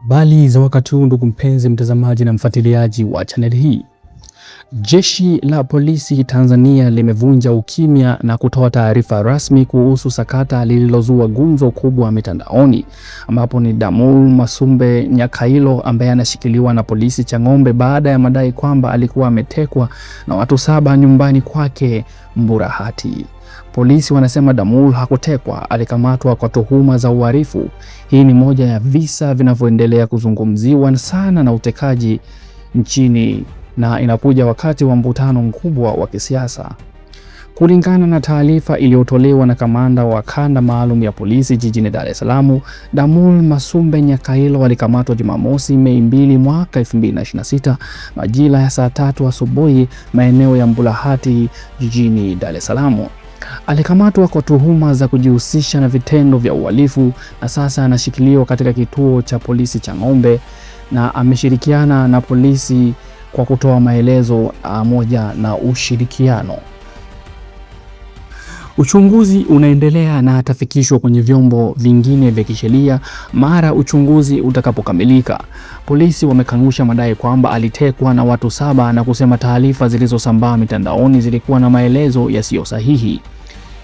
Habari za wakati huu ndugu mpenzi mtazamaji na mfuatiliaji wa channel hii. Jeshi la polisi Tanzania limevunja ukimya na kutoa taarifa rasmi kuhusu sakata lililozua gumzo kubwa mitandaoni, ambapo ni Damul Masumbe Nyakailo ambaye anashikiliwa na polisi Chang'ombe baada ya madai kwamba alikuwa ametekwa na watu 7 nyumbani kwake Mburahati. Polisi wanasema Damul hakutekwa, alikamatwa kwa tuhuma za uhalifu. Hii ni moja ya visa vinavyoendelea kuzungumziwa sana na utekaji nchini na inakuja wakati wa mvutano mkubwa wa kisiasa. Kulingana na taarifa iliyotolewa na kamanda wa kanda maalum ya polisi jijini Dar es Salaam, Damul Masumbe Nyakailo alikamatwa Jumamosi Mei 2 mwaka 2026 majira ya saa 3 asubuhi maeneo ya Mburahati jijini Dar es Salaam. Alikamatwa kwa tuhuma za kujihusisha na vitendo vya uhalifu na sasa anashikiliwa katika kituo cha polisi Chang'ombe na ameshirikiana na polisi kwa kutoa maelezo moja na ushirikiano. Uchunguzi unaendelea na atafikishwa kwenye vyombo vingine vya kisheria mara uchunguzi utakapokamilika. Polisi wamekanusha madai kwamba alitekwa na watu 7 na kusema taarifa zilizosambaa mitandaoni zilikuwa na maelezo yasiyo sahihi.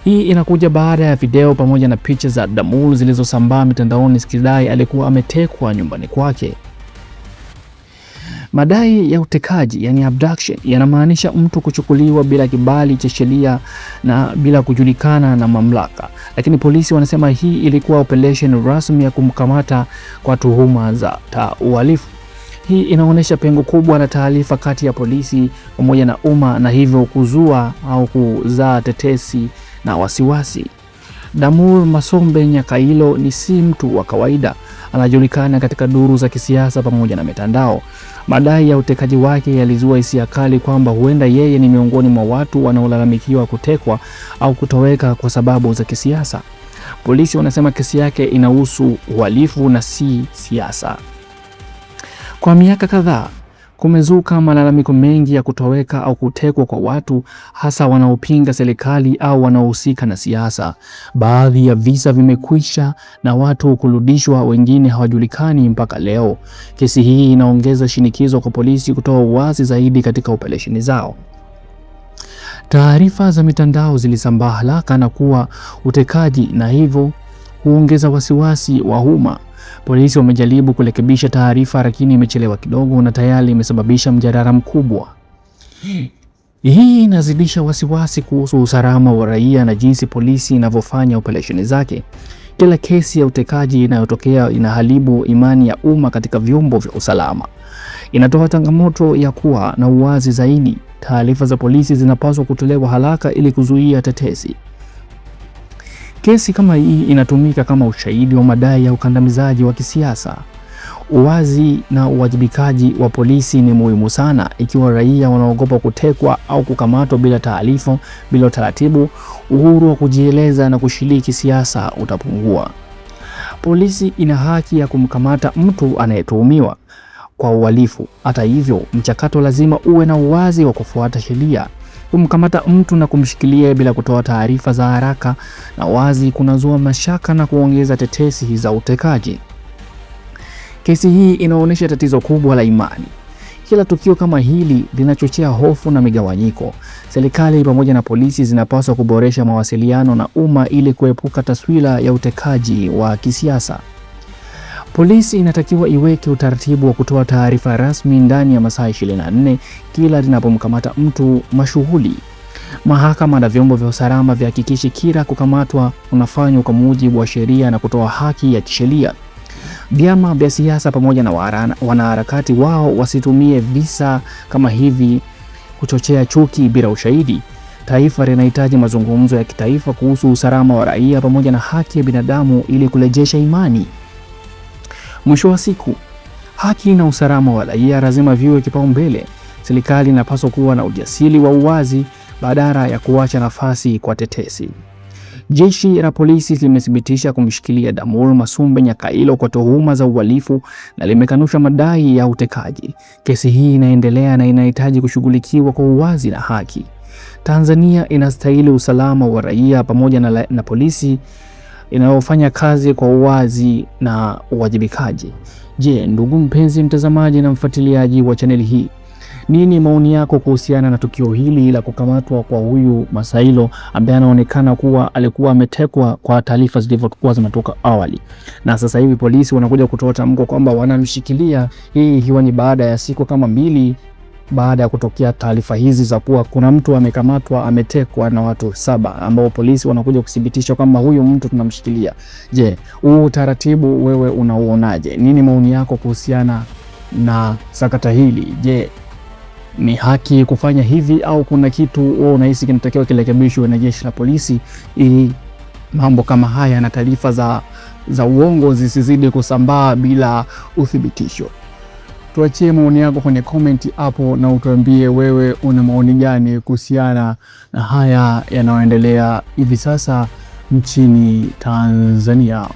Hii inakuja baada ya video pamoja na picha za Damul zilizosambaa mitandaoni zikidai alikuwa ametekwa nyumbani kwake. Madai ya utekaji, yani abduction, yanamaanisha mtu kuchukuliwa bila kibali cha sheria na bila kujulikana na mamlaka. Lakini polisi wanasema hii ilikuwa operation rasmi ya kumkamata kwa tuhuma za uhalifu. Hii inaonyesha pengo kubwa la taarifa kati ya polisi pamoja na umma na hivyo kuzua au kuzaa tetesi na wasiwasi. Damul Masumbe Nyakailo ni si mtu wa kawaida, anajulikana katika duru za kisiasa pamoja na mitandao. Madai ya utekaji wake yalizua hisia kali kwamba huenda yeye ni miongoni mwa watu wanaolalamikiwa kutekwa au kutoweka kwa sababu za kisiasa. Polisi wanasema kesi yake inahusu uhalifu na si siasa. Kwa miaka kadhaa kumezuka malalamiko mengi ya kutoweka au kutekwa kwa watu, hasa wanaopinga serikali au wanaohusika na siasa. Baadhi ya visa vimekwisha na watu kurudishwa, wengine hawajulikani mpaka leo. Kesi hii inaongeza shinikizo kwa polisi kutoa uwazi zaidi katika operesheni zao. Taarifa za mitandao zilisambaa haraka na kuwa utekaji na hivyo huongeza wasiwasi wa umma. Polisi wamejaribu kurekebisha taarifa lakini imechelewa kidogo na tayari imesababisha mjadala mkubwa. Hii inazidisha wasiwasi kuhusu usalama wa raia na jinsi polisi inavyofanya operesheni zake. Kila kesi ya utekaji inayotokea inaharibu imani ya umma katika vyombo vya usalama. Inatoa changamoto ya kuwa na uwazi zaidi. Taarifa za polisi zinapaswa kutolewa haraka ili kuzuia tetesi. Kesi kama hii inatumika kama ushahidi wa madai ya ukandamizaji wa kisiasa. Uwazi na uwajibikaji wa polisi ni muhimu sana. Ikiwa raia wanaogopa kutekwa au kukamatwa bila taarifa, bila utaratibu, uhuru wa kujieleza na kushiriki siasa utapungua. Polisi ina haki ya kumkamata mtu anayetuhumiwa kwa uhalifu. Hata hivyo, mchakato lazima uwe na uwazi wa kufuata sheria. Kumkamata mtu na kumshikilia bila kutoa taarifa za haraka na wazi kunazua mashaka na kuongeza tetesi za utekaji. Kesi hii inaonyesha tatizo kubwa la imani. Kila tukio kama hili linachochea hofu na migawanyiko. Serikali pamoja na polisi zinapaswa kuboresha mawasiliano na umma ili kuepuka taswira ya utekaji wa kisiasa. Polisi inatakiwa iweke utaratibu wa kutoa taarifa rasmi ndani ya masaa 24 kila linapomkamata mtu mashuhuri. Mahakama na vyombo vya usalama vihakikishe kila kukamatwa unafanywa kwa mujibu wa sheria na kutoa haki ya kisheria. Vyama vya siasa pamoja na wanaharakati wao wasitumie visa kama hivi kuchochea chuki bila ushahidi. Taifa linahitaji mazungumzo ya kitaifa kuhusu usalama wa raia pamoja na haki ya binadamu ili kurejesha imani. Mwisho wa siku, haki na usalama wa raia lazima viwe kipaumbele. Serikali inapaswa kuwa na ujasiri wa uwazi badala ya kuacha nafasi kwa tetesi. Jeshi la polisi limethibitisha kumshikilia Damul Masumbe Nyakailo kwa tuhuma za uhalifu na limekanusha madai ya utekaji. Kesi hii inaendelea na inahitaji kushughulikiwa kwa uwazi na haki. Tanzania inastahili usalama wa raia pamoja na polisi inayofanya kazi kwa uwazi na uwajibikaji. Je, ndugu mpenzi mtazamaji na mfuatiliaji wa chaneli hii, nini maoni yako kuhusiana na tukio hili la kukamatwa kwa huyu Masailo ambaye anaonekana kuwa alikuwa ametekwa kwa taarifa zilivyokuwa zinatoka awali, na sasa hivi polisi wanakuja kutoa tamko kwamba wanamshikilia. Hii ikiwa ni baada ya siku kama 2 baada ya kutokea taarifa hizi za kuwa kuna mtu amekamatwa ametekwa na watu 7, ambao polisi wanakuja kuthibitisha kwamba huyu mtu tunamshikilia. Je, huu utaratibu wewe unauonaje? Nini maoni yako kuhusiana na sakata hili? Je, ni haki kufanya hivi au kuna kitu wewe unahisi kinatakiwa kirekebishwe na jeshi la polisi ili mambo kama haya na taarifa za uongo zisizidi kusambaa bila uthibitisho? Tuachie maoni yako kwenye comment hapo na utuambie wewe una maoni gani kuhusiana na haya yanayoendelea hivi sasa nchini Tanzania.